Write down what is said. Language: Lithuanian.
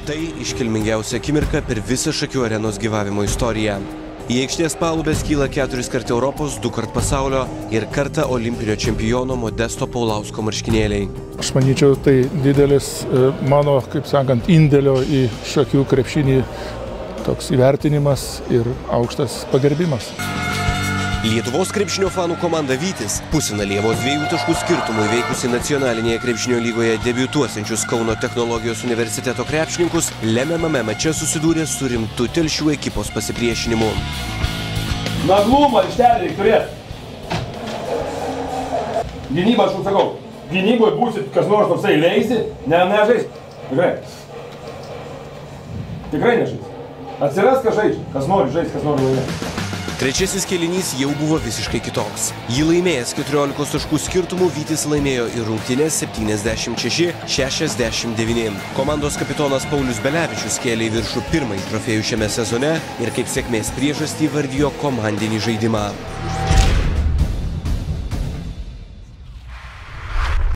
Tai iškilmingiausia akimirka per visą Šakių arenos gyvavimo istoriją. Į aikštės palubės kyla 4 kart Europos, 2 kart pasaulio ir kartą olimpinio čempiono Modesto Paulausko marškinėliai. Aš manyčiau, tai didelis mano, kaip sakant, indėlio į Šakių krepšinį toks įvertinimas ir aukštas pagerbimas. Lietuvos krepšinio fanų komanda Vytis pusfinalyje vos 2 taškų skirtumų įveikusi nacionalinėje krepšinio lygoje debiutuosiančius Kauno technologijos universiteto krepšininkus lemiamame mače susidūrė su rimtu Telšių ekipos pasipriešinimu. Naglumą aikštelį reik turėti. Gynybą, aš sakau, gynyboje būsit kas nors toksai leisi, nežais. Tikrai. Tikrai nežais. Atsiras, kas žaidžia. Kas nori žais, kas nori laimėti. Trečiasis kėlinys jau buvo visiškai kitoks. Jį laimėjęs 14 taškų skirtumų Vytis laimėjo ir rungtynes 76-69. Komandos kapitonas Paulius Belevičius kėlė į viršų pirmąjį trofėjų šiame sezone ir kaip sėkmės priežastį vardijo komandinį žaidimą.